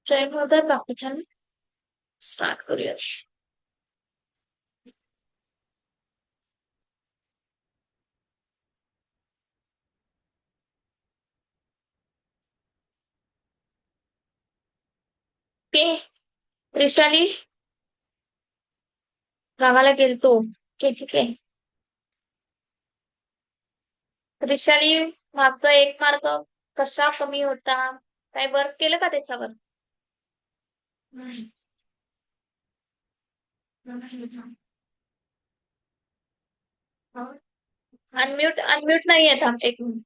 Train होत बाकीच्या start करूया. ओके. त्रिशाली गावाला गेलतो. ओके ठीक आहे. त्रिशाली मागचा एक मार्क कसा कमी होता? काय वर्क केलं का त्याच्यावर? अनम्यूट अनम्यूट नाही येत आमच्या एक मिनिट.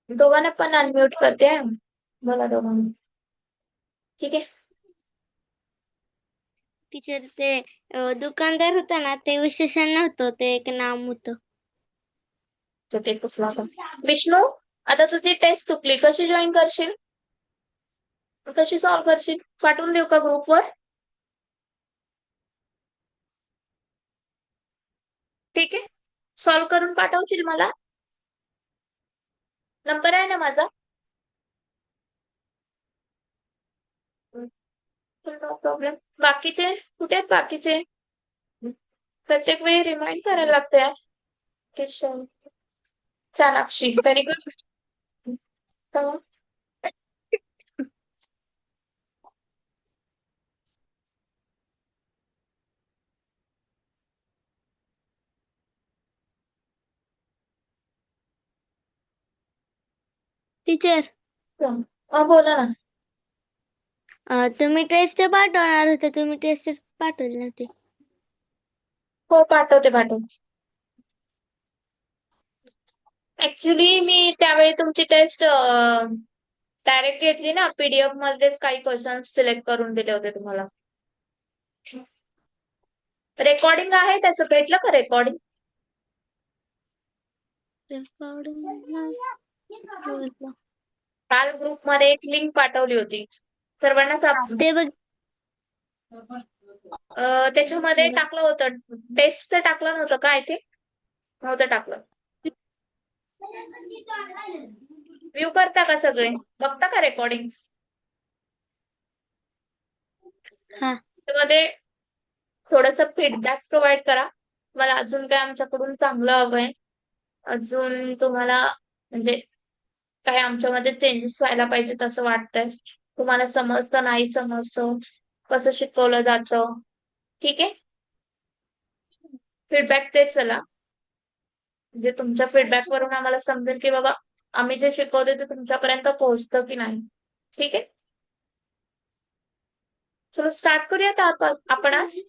दोघांना पण अनम्यूट करते. बोला दोघांना. ठीक आहे. टीचर ते दुकानदार होता ना ते विशेषण नव्हतं ते एक नाम होतं. तो ते कुठला होता? विष्णू, आता तुझी टेस्ट चुकली. कशी जॉईन करशील? कशी सॉल्व्ह करशील? पाठवून देऊ का ग्रुपवर? ठीक आहे. सॉल्व्ह करून पाठवशील मला? नंबर आहे ना माझा? No problem. बाकीचे कुठे आहेत बाकीचे? प्रत्येक वेळी रिमाइंड करायला लागते यार. Kishan, Chanakshi, very good. Teacher बोला ना. तुम्ही टेस्ट पाठवणार होते तुम्ही टेस्ट पाठवली नव्हती. हो पाठवते पाठवते. ऍक्च्युली मी त्यावेळी तुमची टेस्ट डायरेक्ट घेतली ना, पीडीएफ मध्येच काही क्वेश्चन्स सिलेक्ट करून दिले होते तुम्हाला. रेकॉर्डिंग आहे त्याचं, भेटलं का रेकॉर्डिंग? काल ग्रुप मध्ये एक लिंक पाठवली होती सर्वांनाच. ते बघ त्याच्यामध्ये टाकलं होतं. टेस्ट टाकलं नव्हतं काय ते? नव्हतं टाकलं. व्ह्यू करता का सगळे? बघता का रेकॉर्डिंग? हा त्यामध्ये थोडस फीडबॅक प्रोव्हाइड करा. मला अजून काय आमच्याकडून चांगलं हवंय, अजून तुम्हाला म्हणजे काय आमच्यामध्ये चेंजेस व्हायला पाहिजे असं वाटतंय. तुम्हाला समजतं नाही समजतं, कसं शिकवलं जातं. ठीक आहे. फीडबॅक देत चला. म्हणजे तुमच्या फीडबॅक वरून आम्हाला समजेल की बाबा आम्ही जे शिकवतोय ते तुमच्यापर्यंत पोहोचतं की नाही. ठीक आहे. चलो स्टार्ट करूयात आपण आज.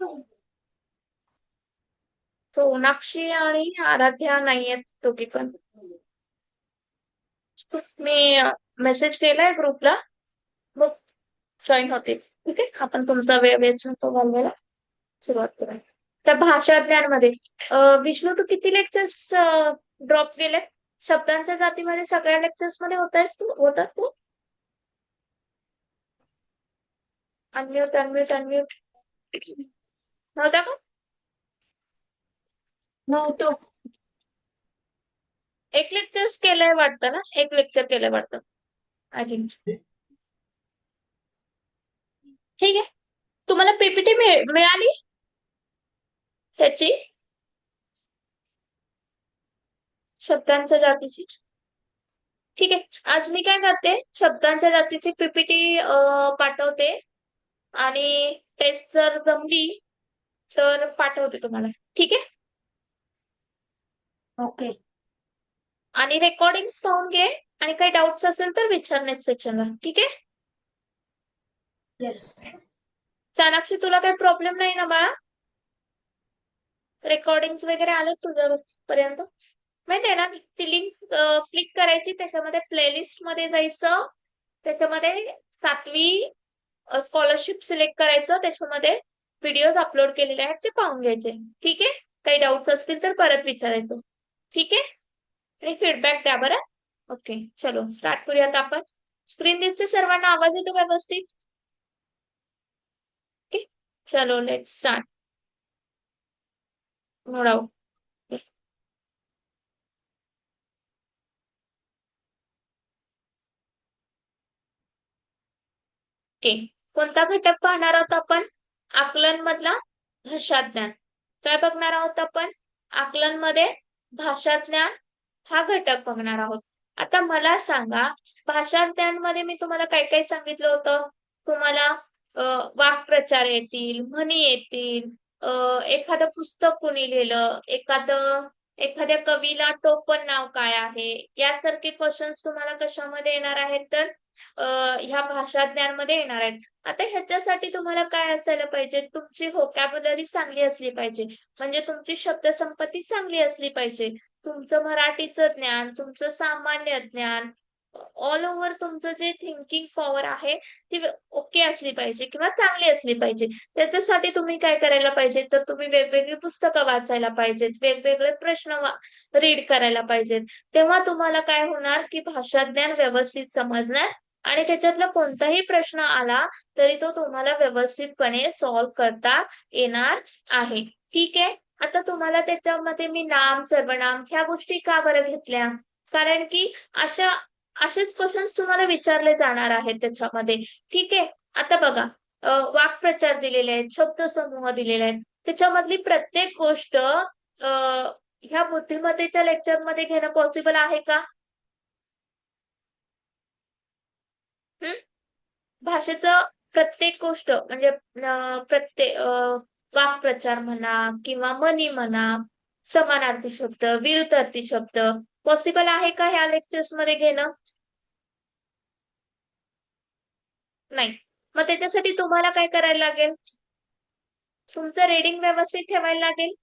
सोनाक्षी आणि आराध्या नाहीयेत दोघी पण. मी मेसेज केलाय ग्रुपला, मग जॉईन होते. ठीक आहे. आपण तुमचा वेळ वेस्ट नको घालवायला सुरुवात करूया. त्या भाषा ज्ञानमध्ये विष्णू तू किती लेक्चर्स ड्रॉप केले? शब्दांच्या जातीमध्ये सगळ्या लेक्चर्स मध्ये होतात तू? Unmute unmute unmute. नव्हता का? नव्हतो. एक लेक्चर केलंय वाटतं ना, एक लेक्चर केलंय वाटतं आय थिंक. ठीक आहे. तुम्हाला पीपीटी मिळाली त्याची शब्दांच्या जातीची? ठीक आहे. आज मी काय करते, शब्दांच्या जातीची पीपीटी पाठवते आणि टेस्ट जर जमली तर पाठवते तुम्हाला. ठीक आहे. ओके. आणि रेकॉर्डिंग पाहून घे आणि काही डाऊट्स असेल तर विचारण्यात सेक्शनला. ठीक आहे. येस. चाणाक्षी तुला काही प्रॉब्लेम नाही ना बाळा? रेकॉर्डिंग वगैरे आलं तुझ्या पर्यंत? माहितीये ना, ती लिंक क्लिक करायची, त्याच्यामध्ये प्लेलिस्ट मध्ये जायचं, त्याच्यामध्ये 7वी स्कॉलरशिप सिलेक्ट करायचं, त्याच्यामध्ये व्हिडिओ अपलोड केलेले आहेत ते पाहून घ्यायचे. ठीक आहे. काही डाऊट्स असतील तर परत विचारायचं. ठीक आहे. आणि फीडबॅक द्या बरं. ओके चलो स्टार्ट करूयात आपण. स्क्रीन दिसते सर्वांना? आवाज येतो व्यवस्थित? ओके चलो let's start. No doubt. Okay. कोणता घटक पाहणार आहोत आपण? आकलन मधला भाषा ज्ञान. काय बघणार आहोत आपण? आकलन मध्ये भाषा ज्ञान हा घटक बघणार आहोत. आता मला सांगा, भाषा ज्ञान मध्ये मी तुम्हाला काय काय सांगितलं होतं? तुम्हाला वाक्प्रचार येतील, म्हणी येतील, एखादं पुस्तक कोणी लिहिलं, एखाद्या कवीला टोपण नाव काय आहे, यासारखे क्वेश्चन्स तुम्हाला कशामध्ये येणार आहेत? तर ह्या भाषा ज्ञान मध्ये येणार आहेत. आता ह्याच्यासाठी तुम्हाला काय असायला पाहिजे? तुमची व्होकॅब्युलरी चांगली असली पाहिजे, म्हणजे तुमची शब्दसंपत्ती चांगली असली पाहिजे. तुमचं मराठीचं ज्ञान, तुमचं सामान्य ज्ञान, ऑल ओव्हर तुमचं जे थिंकिंग पॉवर आहे ती ओके असली पाहिजे किंवा चांगली असली पाहिजे. त्याच्यासाठी तुम्ही काय करायला पाहिजे? तर तुम्ही वेगवेगळी पुस्तकं वाचायला पाहिजेत, वेगवेगळे प्रश्न रीड करायला पाहिजेत. तेव्हा तुम्हाला काय होणार की भाषा ज्ञान व्यवस्थित समजणार आणि त्याच्यातला कोणताही प्रश्न आला तरी तो तुम्हाला व्यवस्थितपणे सॉल्व्ह करता येणार आहे. ठीक आहे. आता तुम्हाला त्याच्यामध्ये मी नाम, सर्वनाम ह्या गोष्टी का बरं घेतल्या? कारण की असेच क्वेश्चन्स तुम्हाला विचारले जाणार आहेत त्याच्यामध्ये. ठीक आहे. आता बघा, वाक्प्रचार दिलेले आहेत, शब्दसमूह दिलेले आहेत. त्याच्यामधली प्रत्येक गोष्ट ह्या बुद्धिमत्तेच्या लेक्चरमध्ये घेणं पॉसिबल आहे का? भाषेचं प्रत्येक गोष्ट म्हणजे प्रत्येक वाक्प्रचार म्हणा किंवा म्हणी म्हणा, समानार्थी शब्द, विरुद्धार्थी शब्द पॉसिबल आहे का ह्या लेक्चर्स मध्ये घेणं? नाही. मग त्याच्यासाठी तुम्हाला काय करायला लागेल? तुमचं रीडिंग व्यवस्थित ठेवायला लागेल.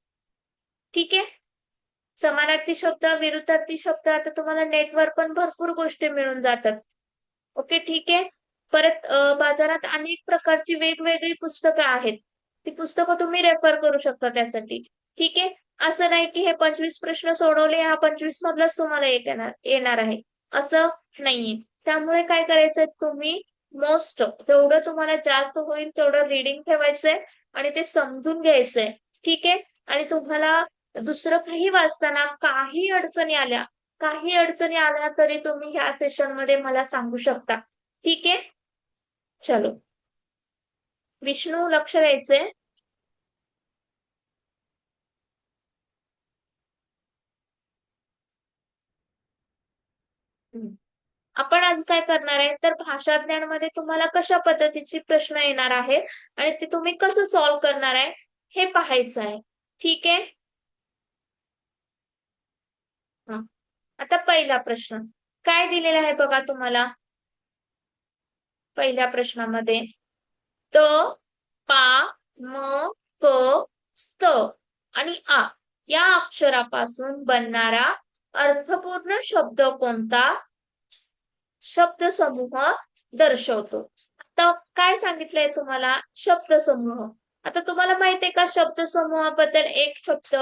ठीक आहे. समानार्थी शब्द, विरुद्धार्थी शब्द आता तुम्हाला नेटवर पण भरपूर गोष्टी मिळून जातात. ओके, ठीक आहे. परत बाजारात अनेक प्रकारची वेगवेगळी पुस्तकं आहेत. ती पुस्तकं तुम्ही रेफर करू शकता त्यासाठी. ठीक आहे. असं नाही की हे 25 प्रश्न सोडवले, हा 25 मधलाच तुम्हाला येणार आहे असं नाहीये. त्यामुळे काय करायचंय, तुम्ही मोस्ट जेवढं तुम्हाला जास्त होईल तेवढं रीडिंग ठेवायचंय आणि ते समजून घ्यायचंय. ठीक आहे. आणि तुम्हाला दुसरं काही वाचताना काही अडचणी आल्या तरी तुम्ही ह्या सेशन मध्ये मला सांगू शकता. ठीक आहे. चलो, विष्णू लक्ष द्यायचंय. आपण आज काय करणार आहे, तर भाषा ज्ञानमध्ये तुम्हाला कशा पद्धतीचे प्रश्न येणार आहेत आणि ते तुम्ही कसं सॉल्व्ह करणार आहे हे पाहायचं आहे. ठीक आहे. हा. आता पहिला प्रश्न काय दिलेला आहे बघा तुम्हाला. पहिल्या प्रश्नामध्ये त, पा, म, क, स्त आणि आ या अक्षरापासून बनणारा अर्थपूर्ण शब्द कोणता शब्दसमूह दर्शवतो? आता काय सांगितलंय तुम्हाला? शब्दसमूह. आता तुम्हाला माहित आहे का शब्दसमूहाबद्दल एक शब्द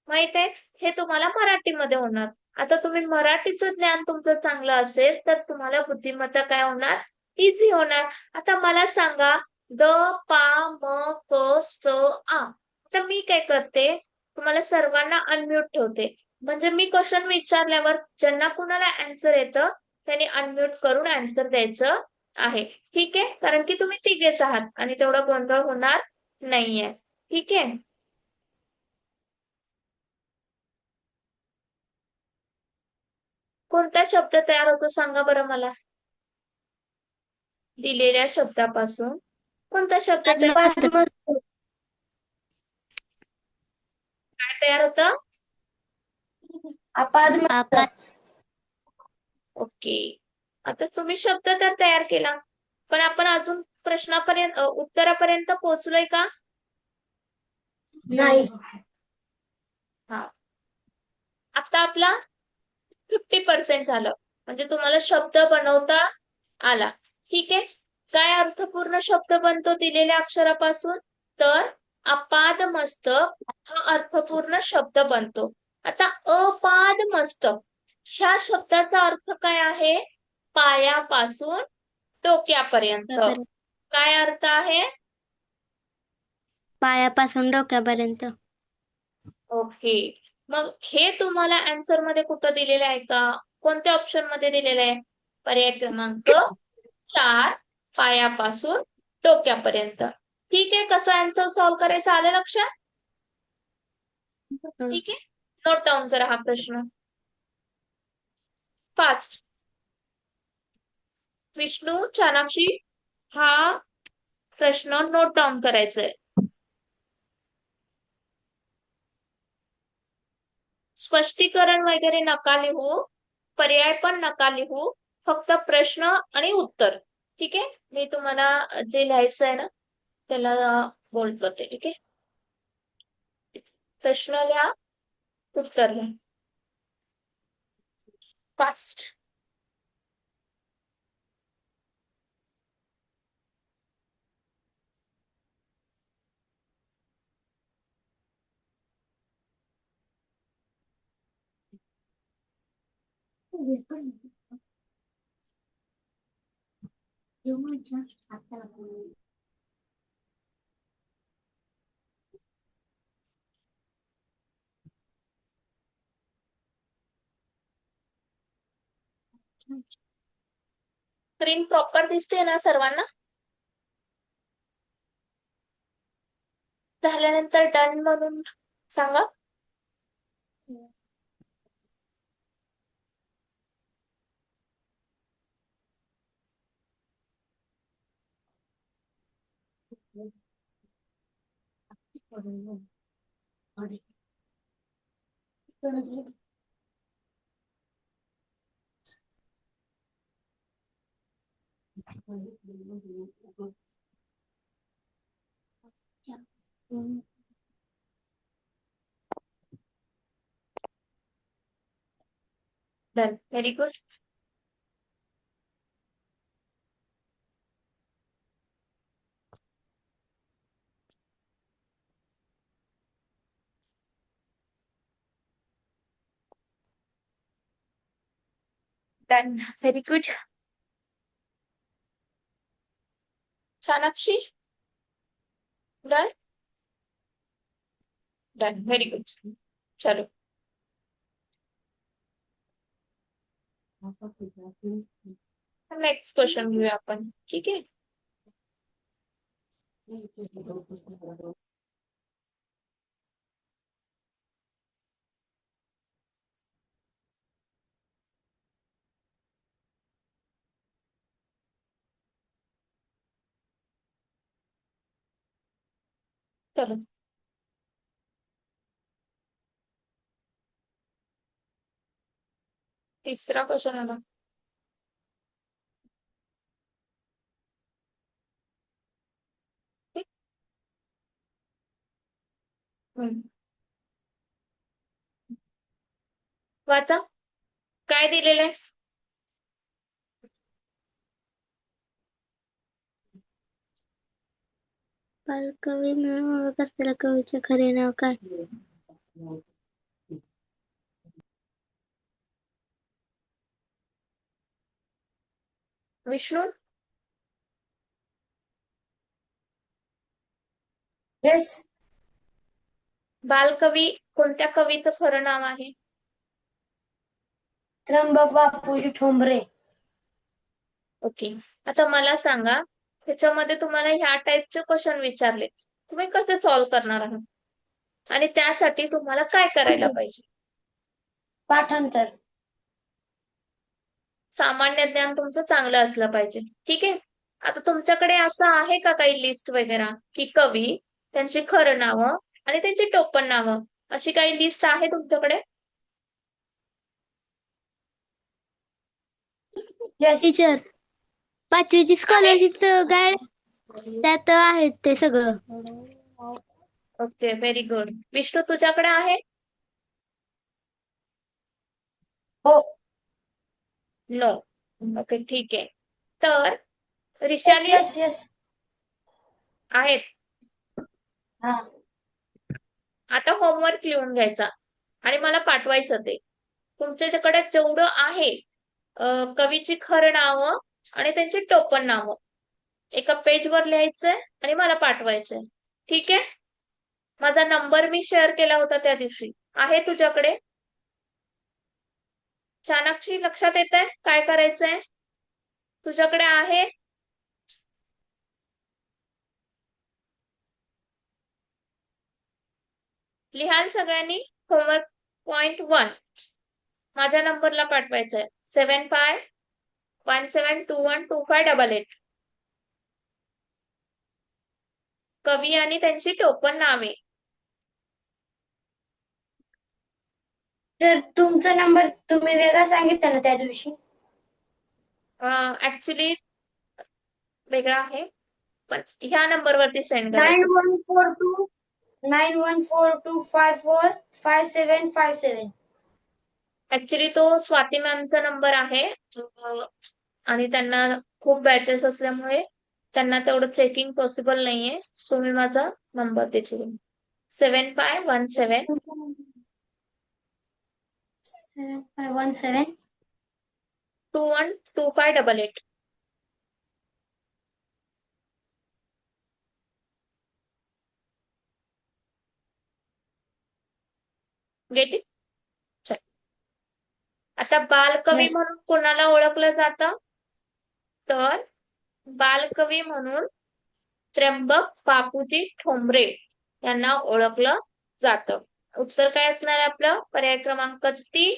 माहित आहे? हे तुम्हाला मराठीमध्ये होणार. आता तुम्ही मराठीचं ज्ञान तुमचं चांगलं असेल तर तुम्हाला बुद्धिमत्ता काय होणार? इझी होणार. आता मला सांगा, द, पा, म, क, स, आ. आता मी काय करते, तुम्हाला सर्वांना अनम्यूट ठेवते. म्हणजे मी क्वेश्चन विचारल्यावर ज्यांना कुणाला आन्सर येतं त्यांनी अनम्यूट करून आन्सर द्यायचं आहे. ठीक आहे. कारण की तुम्ही तिघेच आहात आणि तेवढा गोंधळ होणार नाहीये. ठीक आहे. कोणता शब्द तयार होतो सांगा बरं मला. दिलेल्या शब्दापासून कोणता शब्द काय तयार होतं? आपात ओके. आता तुम्ही शब्द तर तयार केला, पण आपण अजून प्रश्नापर्यंत उत्तरापर्यंत पोहोचलोय का? नाही. हा. आता आपला 50% झालं, म्हणजे तुम्हाला शब्द बनवता आला. ठीक आहे. काय अर्थपूर्ण शब्द बनतो दिलेल्या अक्षरापासून? तर अपाद मस्तक हा अर्थपूर्ण शब्द बनतो. आता अपाद मस्तक ह्या शब्दाचा अर्थ काय आहे? पायापासून डोक्यापर्यंत. काय अर्थ आहे? पायापासून डोक्यापर्यंत. ओके. मग हे तुम्हाला आन्सर मध्ये कुठं दिलेलं आहे का? कोणत्या ऑप्शन मध्ये दिलेलं आहे? पर्याय क्रमांक 4 पायापासून डोक्यापर्यंत. ठीक आहे, कसं आन्सर सॉल्व्ह करायचं आलं लक्षात? ठीक आहे, नोट डाऊन करा हा प्रश्न फास्ट. विष्णू, चाणाक्षी, हा प्रश्न नोट डाऊन करायचा आहे. स्पष्टीकरण वगैरे नका लिहू, पर्याय पण नका लिहू, फक्त प्रश्न आणि उत्तर. ठीक आहे, मी तुम्हाला जे लिहायचं आहे ना त्याला बोल्ड करते. ठीक आहे, प्रश्न लिहा, उत्तर लिहा फास्ट. स्क्रीन प्रॉपर दिसते ना सर्वांना? झाल्यानंतर डन म्हणून सांगा. Done, very good. Done, very good. Chanakshi, done. Done, very good. चलो, नेक्स्ट क्वेश्चन घेऊया आपण. ठीक आहे, चलो. तिसरा क्वेश्चन आला. ठीक? हम्म. वाचा, काय दिलेलं आहे? बालकवी म्हणून ओळख असलेल्या कवीचे खरे नाव काय? विष्णू, येस. बालकवी कोणत्या कवीचं खरं नाव आहे? त्र्यंबक बापूजी ठोंबरे. ओके, आता मला सांगा, त्याच्यामध्ये तुम्हाला ह्या टाईपचे क्वेश्चन विचारले, तुम्ही कसे सॉल्व्ह करणार आहात आणि त्यासाठी तुम्हाला काय करायला पाहिजे? पाठांतर. सामान्य ज्ञान तुमचं चांगलं असलं पाहिजे. ठीक आहे, आता तुमच्याकडे असं आहे का काही लिस्ट वगैरे की कवी, त्यांची खरं नावं आणि त्यांची टोपण नावं, अशी काही लिस्ट आहे तुमच्याकडे? येस. टीचर, 5वीची स्कॉलरशिपचं गाईड त्यात आहे ते सगळं. Okay, very good. विष्णू, तुझ्याकडे आहे? हो. नो. ओके, ठीक आहे. तर येस रिशाली येस येस. आहेत. हा. आता होमवर्क लिहून घ्यायचा आणि मला पाठवायचं ते. तुमच्याकडे जेवढं आहे कवीची खरं नावं आणि त्यांची टोपण नावं एका पेजवर लिहायचंय आणि मला पाठवायचंय. ठीक आहे, माझा नंबर मी शेअर केला होता त्या दिवशी, आहे तुझ्याकडे? चाणाक्षी, लक्षात येत आहे काय करायचंय? तुझ्याकडे आहे? लिहाल सगळ्यांनी. होमवर्क पॉइंट 1 माझ्या नंबरला पाठवायचं आहे. 7517212588. कवी आणि त्यांची टोपण नावे. तर तुमचा नंबर तुम्ही वेगळा सांगितला ना त्या दिवशी. ऍक्च्युली वेगळा आहे, पण ह्या नंबरवरती सेंड करायचं. 9142 ऍक्च्युली तो स्वाती मॅमचा नंबर आहे, आणि त्यांना खूप बॅचेस असल्यामुळे त्यांना तेवढं चेकिंग पॉसिबल नाहीये. सो मी माझा नंबर देते. 7517 7517 212588. Get it. चल, आता बालकवी Yes. म्हणून कोणाला ओळखलं जातं? तर बालकवी म्हणून त्र्यंबक बापूजी ठोंबरे यांना ओळखलं जातं. उत्तर काय असणार आहे आपलं? पर्याय क्रमांक 3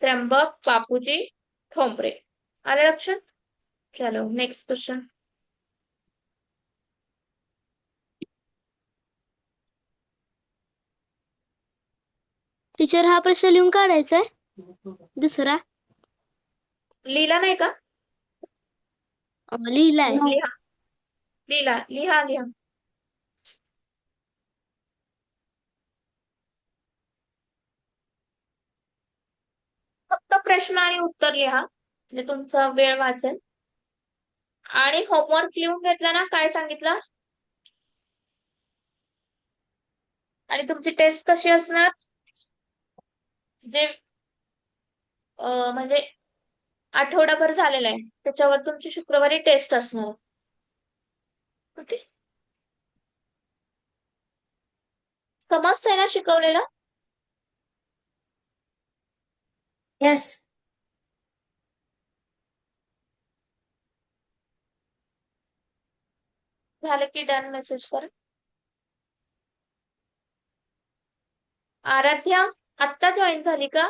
त्र्यंबक बापूजी ठोंबरे. आलं लक्षात? चलो नेक्स्ट क्वेश्चन. टीचर हा प्रश्न लिहून काढायचा आहे दुसरा लिहिला नाही का? लिहिलाय. No. लिहा लिहा लिहा लिहा. फक्त प्रश्न आणि उत्तर लिहा, म्हणजे तुमचा वेळ वाचेल. आणि होमवर्क लिहून घेतला ना, काय सांगितलं? आणि तुमची टेस्ट कशी असणार? जे म्हणजे आठवडाभर झालेला आहे त्याच्यावर तुमची शुक्रवारी टेस्ट असणार. ओके, समजतंय ना शिकवलेलं? Yes. झालं की डन मेसेज करा. आराध्या आत्ता जॉईन झाली का?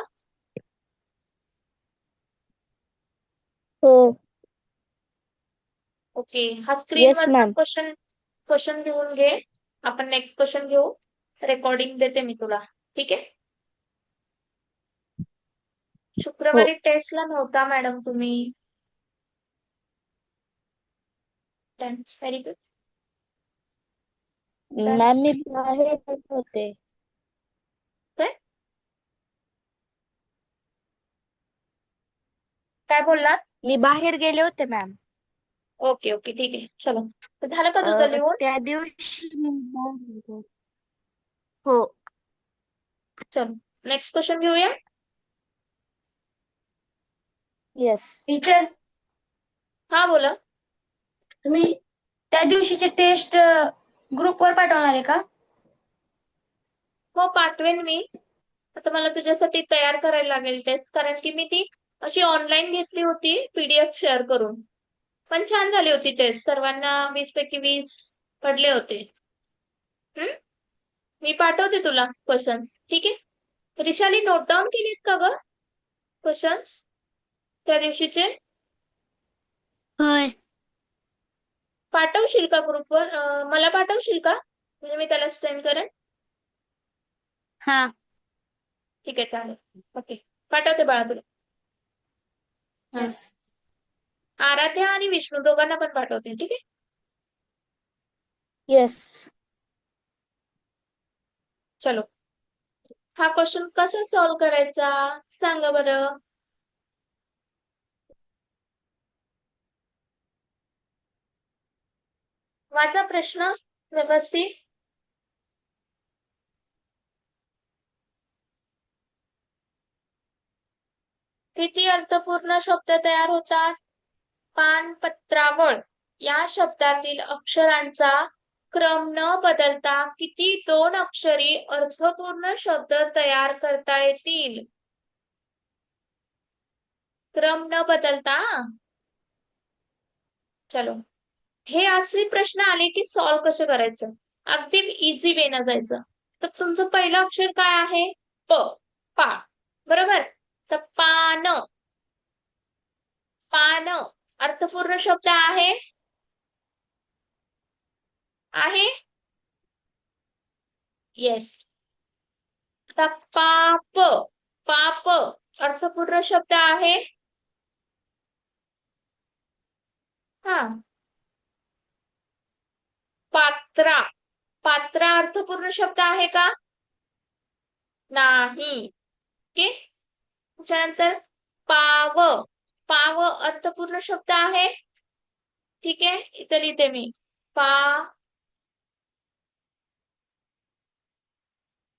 हो. ओके, हा Yes, स्क्रीनवर ma'am. क्वेश्चन क्वेश्चन लिहून घे. आपण नेक्स्ट क्वेश्चन घेऊ. रेकॉर्डिंग देते मी तुला, ठीक आहे? शुक्रवारी टेस्टला नव्हता मॅडम तुम्ही. Very good. मॅम मी बाहेर होते. काय बोललात? मी बाहेर गेले होते मॅम. ओके ओके ठीक आहे. चलो, तर झालं का तुझं लिहून? त्या दिवशी मी बाहेर होते. हो. चलो नेक्स्ट क्वेश्चन घेऊया. येस. टीचर हा बोला. तुम्ही त्या दिवशीची टेस्ट ग्रुपवर पाठवणार आहे का? हो पाठवेन मी. आता मला तुझ्यासाठी तयार करायला लागेल टेस्ट, कारण की मी ती अशी ऑनलाईन घेतली होती पीडीएफ शेअर करून. पण छान झाली होती टेस्ट, सर्वांना 20 पैकी 20 पडले होते. मी पाठवते तुला क्वेश्चन्स, ठीक आहे? रिशाली नोट डाऊन केलीत का ग क्वेश्चन्स त्या दिवशीचे? होय. पाठवशील का ग्रुपवर? मला पाठवशील का, म्हणजे मी त्याला सेंड करेन. हा. ठीक आहे चालेल. ओके, पाठवते बाळा तुला. Yes. आराध्या आणि विष्णू दोघांना पण पाठवते, ठीक आहे? येस. चलो, हा क्वेश्चन कसा सॉल्व्ह करायचा सांगा बरं. वाचा प्रश्न व्यवस्थित. किती अर्थपूर्ण शब्द तयार होतात? पानपत्रावळ या शब्दातील अक्षरांचा क्रम न बदलता किती 2 अक्षरी अर्थपूर्ण शब्द तयार करता येतील? क्रम न बदलता. चलो, हे असे प्रश्न आले की सॉल्व्ह कसं करायचं, अगदी इझी वेनं जायचं. तर तुमचं पहिलं अक्षर काय आहे? प. पा. बरोबर. तर पान. पान अर्थपूर्ण शब्द आहे? आहे? येस. आता पाप. पाप अर्थपूर्ण शब्द आहे? हा. पात्रा. पात्रा अर्थपूर्ण शब्द आहे का? नाही. ओके. त्याच्यानंतर पाव. पाव अर्थपूर्ण शब्द आहे? ठीक आहे, इथं लिहिते मी. पा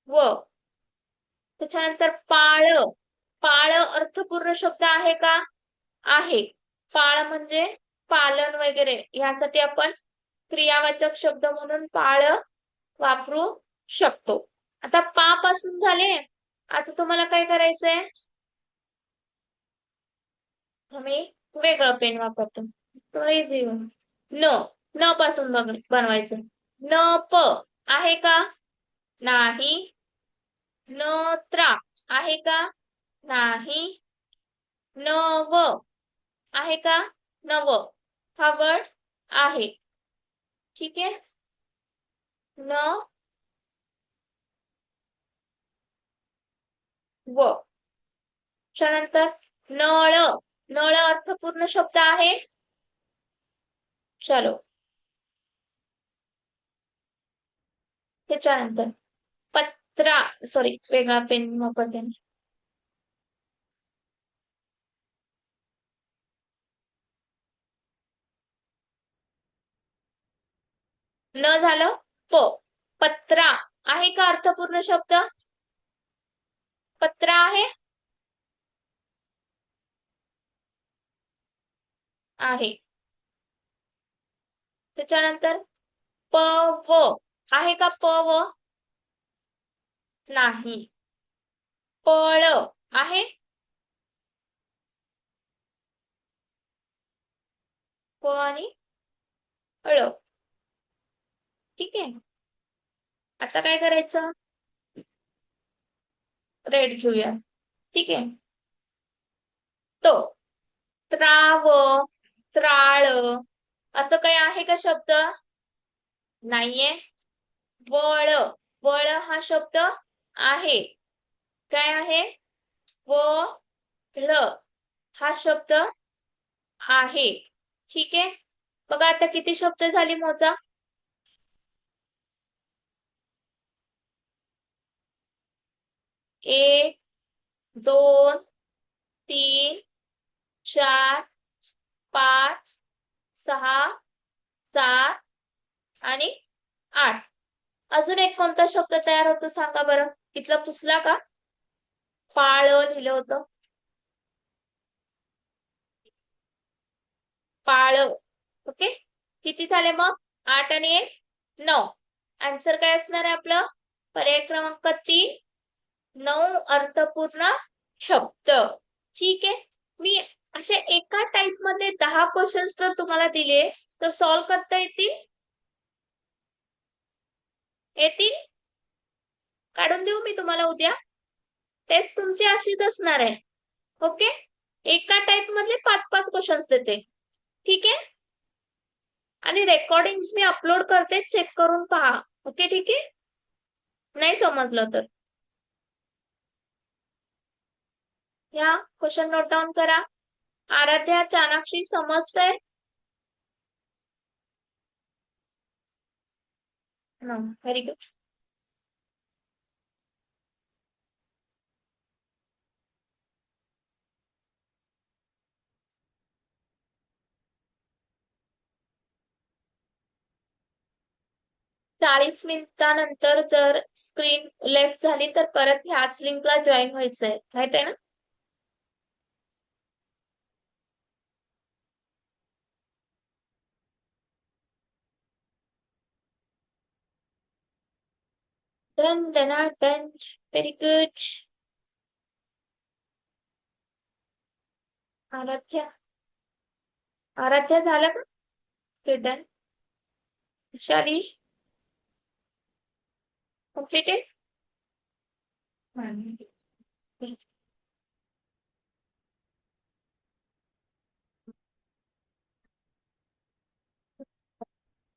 व. त्याच्यानंतर पाळ. पाळ अर्थपूर्ण शब्द आहे का? आहे. पाळ म्हणजे पालन वगैरे यासाठी आपण क्रियावाचक शब्द म्हणून पाळ वापरू शकतो. आता पा पासून झाले. आता तुम्हाला काय करायचंय? आम्ही वेगळं पेन वापरतो. न. न पासून बनवायचं. न प आहे का? नाही. न त्रा आहे का? नाही. न व आहे का? नव हा वर्ड आहे. ठीक आहे. न व. त्यानंतर नळ. नळ अर्थपूर्ण शब्द आहे? चलो. त्याच्यानंतर पत्रा. सॉरी, वेगळा पेन वापरते. न झालं प. पत्रा आहे का अर्थपूर्ण शब्द? पत्रा आहे? आहे. त्याच्यानंतर प व आहे का? प व नाही. पळ आहे? प आणि ळ. ठीक आहे. आता काय करायचं? रेड घेऊया. ठीक आहे. तो. त्राव. त्राळ असं काही आहे का शब्द? नाहीये. वळ. वळ हा शब्द आहे. काय आहे? वळ हा शब्द आहे. ठीक आहे. बघा आता किती शब्द झाली मोजा. 1 2 3 4 5 6 7 आणि 8. अजून एक कोणता शब्द तयार होतो सांगा बरं. इथला पुसला का? पाळ लिहिलं होतं. पाळ. ओके. किती झाले मग? 8 आणि 1 9. आन्सर काय असणार आहे आपलं? पर्याय क्रमांक 3 9 अर्थपूर्ण शब्द. ठीक आहे. मी असे एका टाइप मध्ये 10 क्वेश्चन्स जर तुम्हाला दिले तर सॉल्व्ह करता येतील? येतील? काढून देऊ मी तुम्हाला उद्या? टेस्ट तुमची अशीच असणार आहे. ओके. एका टाइप मधले 5-5 क्वेश्चन्स देते. ठीक आहे. आणि रेकॉर्डिंग मी अपलोड करते, चेक करून पहा. ओके. ठीक आहे. नाही समजलं तर या क्वेश्चन नोट डाऊन करा. आराध्या, चाणाक्षी समजतंय? Very good. चाळीस मिनिटानंतर जर स्क्रीन लेफ्ट झाली तर परत ह्याच लिंकला जॉईन व्हायचंय. माहित आहे ना? Done done done. Very good. Aaradhya. Aaradhya झालं का? डन. शाली. Completed?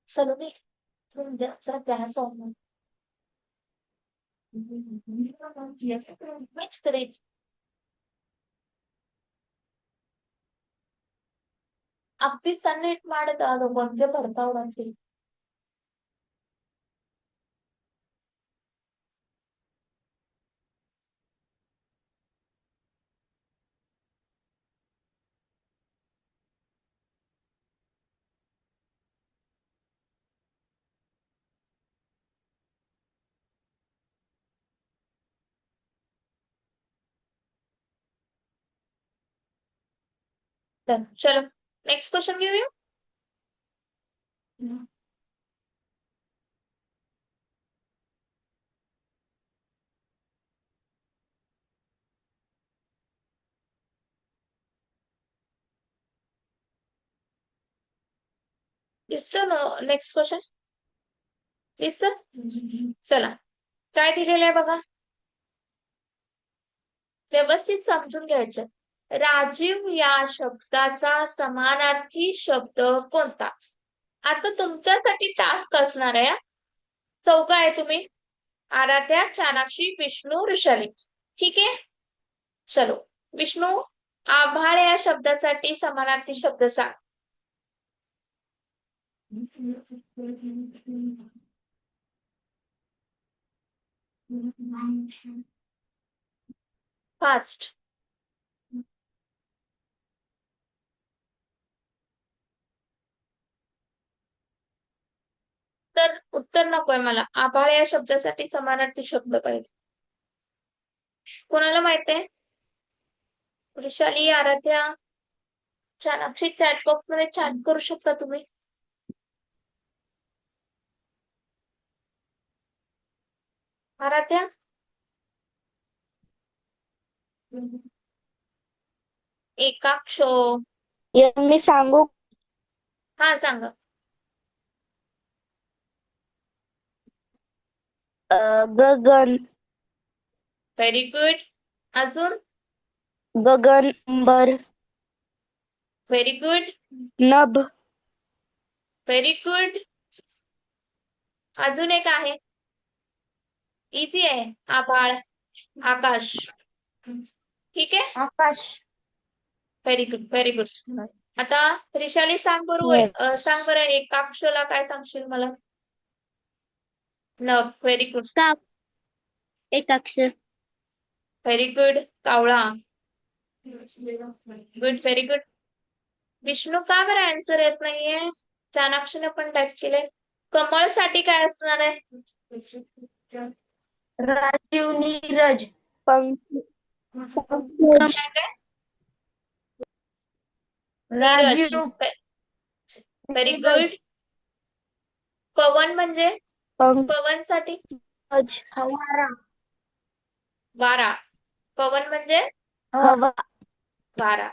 Salome, जरा glas on. Mix करायचं. ಅಪ್ಪಿ ಸಣ್ಣ ಇಟ್ ಮಾಡಿದ ಅದು ಮೊದ್ಲೇ ಬರ್ತಾವ್ರಂತಿ. Done. चलो नेक्स्ट क्वेश्चन घेऊया. दिसतं ना नेक्स्ट क्वेश्चन? दिसतं? चला काय दिलेलं आहे बघा. व्यवस्थित समजून घ्यायचं. राजीव या शब्दाचा समानार्थी शब्द कोणता? आता तुमच्यासाठी टास्क असणार आहे. चौघ आहे तुम्ही. आराध्या, चानाक्षी, विष्णू, वृषाली. ठीक आहे. चलो विष्णू, आभाळ या शब्दासाठी समानार्थी शब्द सांग. फास्ट. तर उत्तर नकोय मला. आभाळ या शब्दासाठी समानार्थी शब्द पाहिजे. कोणाला माहित आहे? वृषाली, आराध्या, चानाक्षी चॅट बॉक्स मध्ये चॅट करू शकता तुम्ही. आराध्या, एकाक्ष. मी सांगू? हा सांगा. गगन. Very good. अजून? गगनंबर. Very good. नभ. Very good. अजून एक आहे. इझी आहे. आभाळ, आकाश. ठीक आहे. आकाश. Very good, very good. आता रिशाली सांग सांग बरं एकाक्षला काय सांगशील मला? नभ. Very good. एकाक्ष. Very good. कावळा. Good, very good. विष्णू का बरं आन्सर येत नाहीये? चाणाक्षने पण टाईप केलंय. कमळ साठी काय असणार आहे? राजीव, नीरज. राजीव. Very good. पवन म्हणजे? पवन साठी वारा. वारा. पवन म्हणजे हवा. वारा.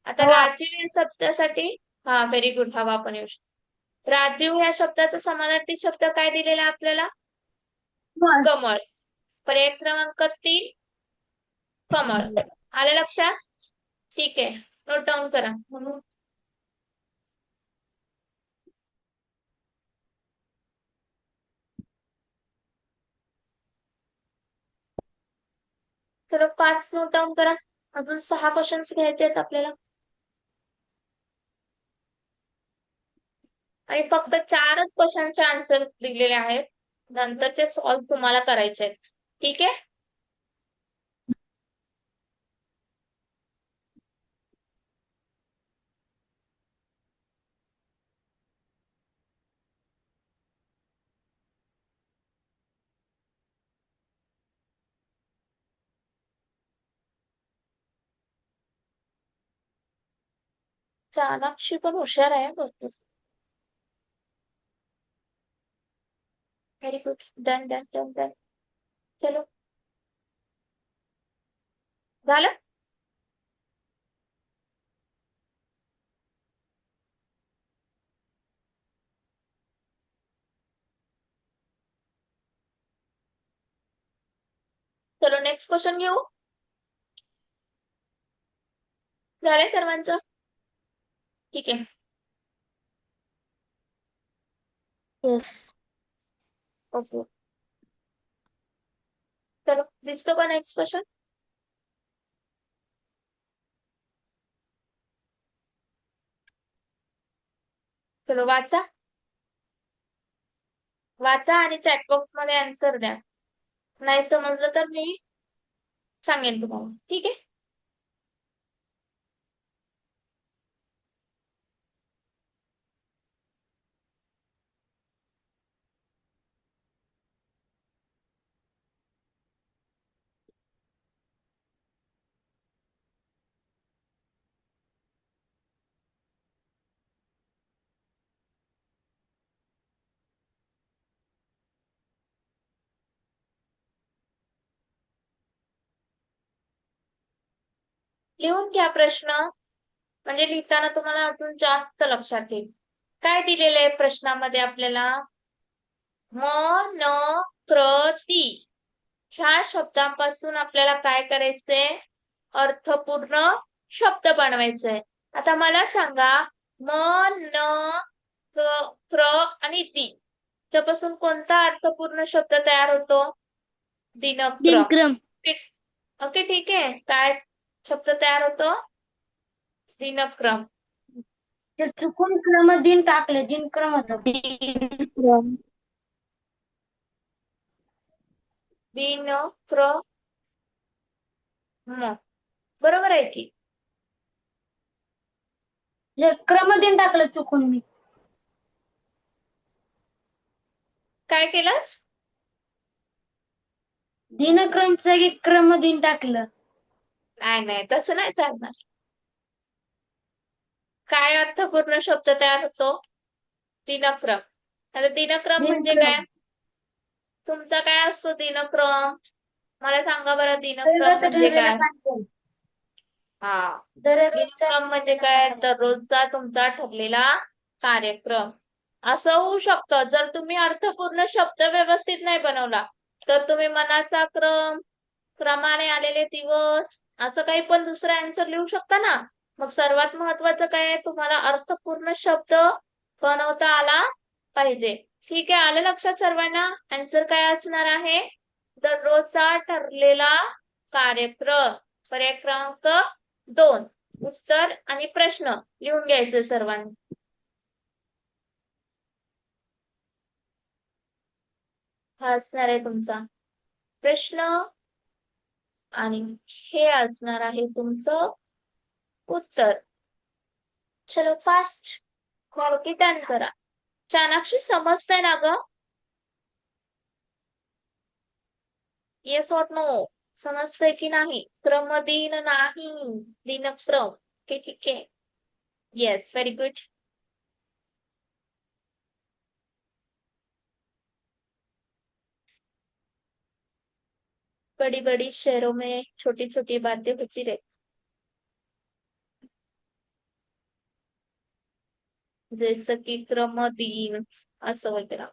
आता हवा. राजीव या शब्दासाठी हा व्हेरी गुड, हवा पण येऊ शकतो. राजीव या शब्दाचा समानार्थी शब्द काय दिलेला आहे आपल्याला? कमळ. पर्याय क्रमांक 3 कमळ. आलं लक्षात? ठीक आहे. नोट डाऊन करा. चलो 5 नोट डाऊन करा. अजून 6 क्वेश्चन्स घ्यायचे आहेत आपल्याला. आणि फक्त 4च क्वेश्चनचे आन्सर दिलेले आहेत. नंतरचे सॉल्व तुम्हाला करायचे आहेत. ठीक आहे. चाणाक्षी पण हुशार आहे भरपूर. Very good. Done done done done. चलो झालं. चलो नेक्स्ट क्वेश्चन घेऊ. झालंय सर्वांचं? ठीक आहे. येस. ओके. चलो दिसतो का नेक्स्ट क्वेश्चन? चलो वाचा. वाचा आणि चॅटबॉक्स मध्ये आन्सर द्या. नाही समजलं तर मी सांगेन तुम्हाला. ठीक आहे. लिहून घ्या प्रश्न. म्हणजे लिहिताना तुम्हाला अजून जास्त लक्षात येईल. काय दिलेलं आहे प्रश्नामध्ये आपल्याला? म न क्र ती ह्या शब्दांपासून आपल्याला काय करायचंय? अर्थपूर्ण शब्द बनवायचे. आता मला सांगा, म न क्र आणि ती त्यापासून कोणता अर्थपूर्ण शब्द तयार होतो? दिनक्रम. दिनक्रम. ओके ठीक आहे. काय शब्द तयार होतो? दिनक्रम. ते चुकून क्रम दिन टाकले, दिनक्रम होतं. दिनक्रम. दिनक्रम. बरोबर आहे की? जे क्रमदिन टाकलं चुकून मी. काय केलंस? दिनक्रमच्या जागी क्रमदिन टाकलं. नाही नाही तसं नाही चालणार. काय अर्थपूर्ण शब्द तयार होतो? दिनक्रम. आता दिनक्रम म्हणजे काय? दिनक्रम. तुमचा काय असतो दिनक्रम? मला सांगा बरं दिनक्रम दररोजचा म्हणजे ठरलेला काय? कार्यक्रम. हा. दररोजचा दिनक्रम म्हणजे ठरलेला काय? कार्यक्रम. दररोजचा तुमचा ठरलेला कार्यक्रम. असं होऊ शकतं जर तुम्ही अर्थपूर्ण शब्द व्यवस्थित नाही बनवला तर तुम्ही मनाचा क्रम, क्रमाने आलेले दिवस असं काही पण दुसरा आन्सर लिहू शकता ना. मग सर्वात महत्वाचं काय आहे? तुम्हाला अर्थपूर्ण शब्द बनवता आला पाहिजे. ठीक आहे. आलं लक्षात सर्वांना? आन्सर काय असणार आहे? दररोजचा ठरलेला कार्यक्रम. पर्याय क्रमांक 2. उत्तर आणि प्रश्न लिहून घ्यायचे सर्वांनी. हा असणार आहे तुमचा प्रश्न आणि हे असणार आहे तुमचं उत्तर. चलो फास्ट. की डन करा. चाणाक्षी समजतंय ना ग? Yes or no? समजतंय की नाही? क्रमदिन नाही, दिनक्रम. ठीक आहे. Yes very good. बड़ी बड़ी शहरों में छोटी छोटी बातें होती रहती, जसं की क्रमदिन असं वगैरे.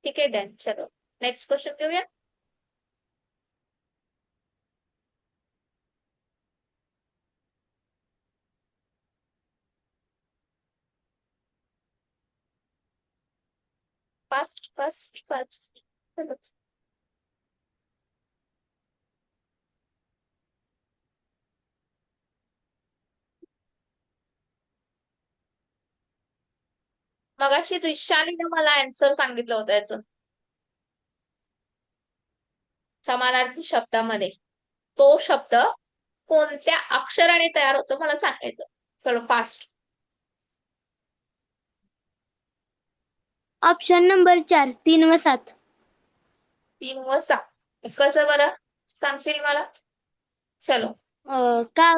ठीक आहे डन. चलो नेक्स्ट क्वेश्चन घेऊया. Fast fast fast. मगाशी दिशालीने मला आन्सर सांगितलं होतं याचं. समानार्थी शब्दामध्ये तो शब्द कोणत्या अक्षराने तयार होतो मला सांगायचं. चलो फास्ट. ऑप्शन नंबर 4, 3 व 7. 3 व 7. कसं बरं सांगशील मला? चलो. का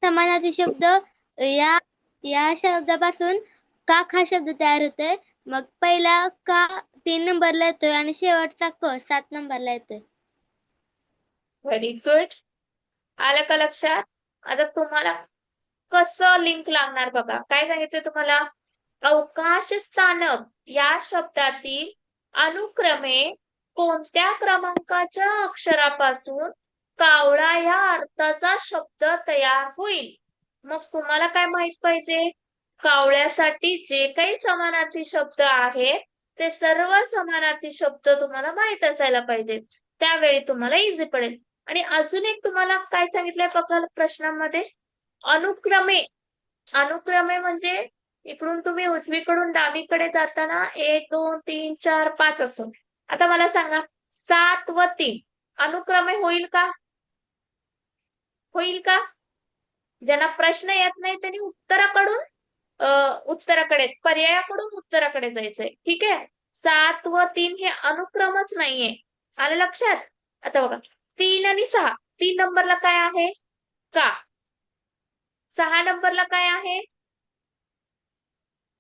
समानार्थी शब्द या या शब्दापासून काक हा शब्द तयार होतोय. मग पहिला का 3 नंबरला येतोय आणि शेवटचा क 7 नंबरला येतोय. Very good. आलं का लक्षात? आता तुम्हाला कसं लिंक लागणार बघा. काय सांगितलं तुम्हाला? अवकाश स्थानक या शब्दातील अनुक्रमे कोणत्या क्रमांकाच्या अक्षरापासून कावळा या अर्थाचा शब्द तयार होईल? मग तुम्हाला काय माहित पाहिजे? कावळ्यासाठी जे काही समानार्थी शब्द आहेत ते सर्व समानार्थी शब्द तुम्हाला माहित असायला पाहिजेत. त्यावेळी तुम्हाला इझी पडेल. आणि अजून एक तुम्हाला काय सांगितलंय बघा प्रश्नांमध्ये, अनुक्रमे. अनुक्रमे म्हणजे इकडून तुम्ही उजवीकडून डावीकडे जाताना 1 2 3 4 5 असं. आता मला सांगा 7 व 3 अनुक्रमे होईल का? होईल का? ज्यांना प्रश्न येत नाही त्यांनी उत्तराकडे पर्यायाकडून उत्तराकडे जायचंय. ठीक आहे. 7 व 3 हे अनुक्रमच नाहीये. आलं लक्षात? आता बघा 3 आणि 6. 3 नंबरला काय आहे? का. 6 नंबरला काय आहे?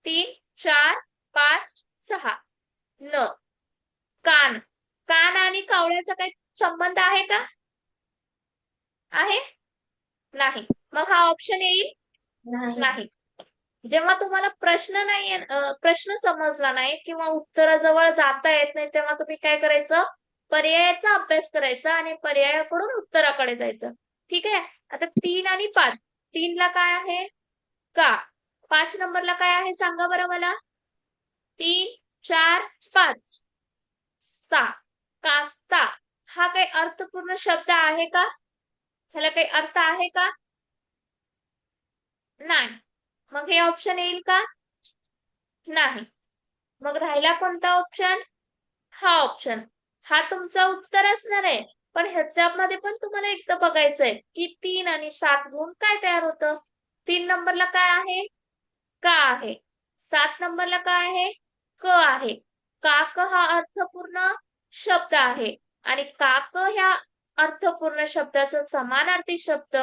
3 4 5 6 न. कान. कान आणि कावळ्याचा काही संबंध आहे का? आहे? नाही. मग हा ऑप्शन येईल? नाही. नाही. जेव्हा तुम्हाला प्रश्न समजला नाही किंवा उत्तराजवळ जाता येत नाही तेव्हा तुम्ही काय करायचं? पर्यायाचा अभ्यास करायचा आणि पर्यायाकडून उत्तराकडे जायचं. ठीक आहे. आता 3 आणि 5. 3 ला काय आहे? का. 5 नंबरला काय आहे सांगा बरं मला? 3 4 5 सा. कास्ता. हा काही अर्थपूर्ण शब्द आहे का? ह्याला काही अर्थ आहे का? नाही. मग हे ऑप्शन येईल का? नाही. मग राहिला कोणता ऑप्शन? हा ऑप्शन. हा तुमचं उत्तर असणार आहे. पण ह्याच्यामध्ये पण तुम्हाला एकदा बघायचंय की 3 आणि 7 गुण काय तयार होतं. 3 नंबरला काय आहे? का आहे. 7 नंबरला काय आहे? क आहे. काक हा अर्थपूर्ण शब्द आहे आणि काक ह्या अर्थपूर्ण शब्दाचा समानार्थी शब्द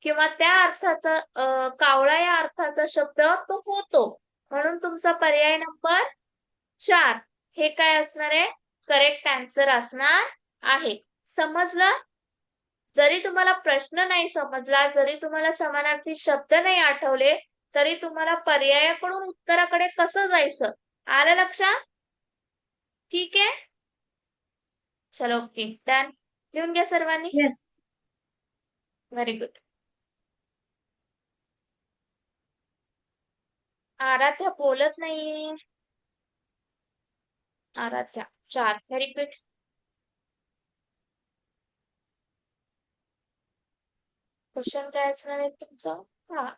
किंवा त्या अर्थाचा कावळा या अर्थाचा शब्द तो होतो. म्हणून तुमचा पर्याय नंबर 4 हे काय असणार आहे? करेक्ट आन्सर असणार आहे. समजलं? जरी तुम्हाला प्रश्न नाही समजला, जरी तुम्हाला समानार्थी शब्द नाही आठवले, तरी तुम्हाला पर्यायाकडून उत्तराकडे कसं जायचं आलं लक्षात? ठीक आहे. चलो ओके डन. लिहून घ्या सर्वांनी. येस. Very good. आराध्या बोलत नाहीये. आराध्या 4. Very good. क्वेश्चन काय असणार आहे तुमचं? हा.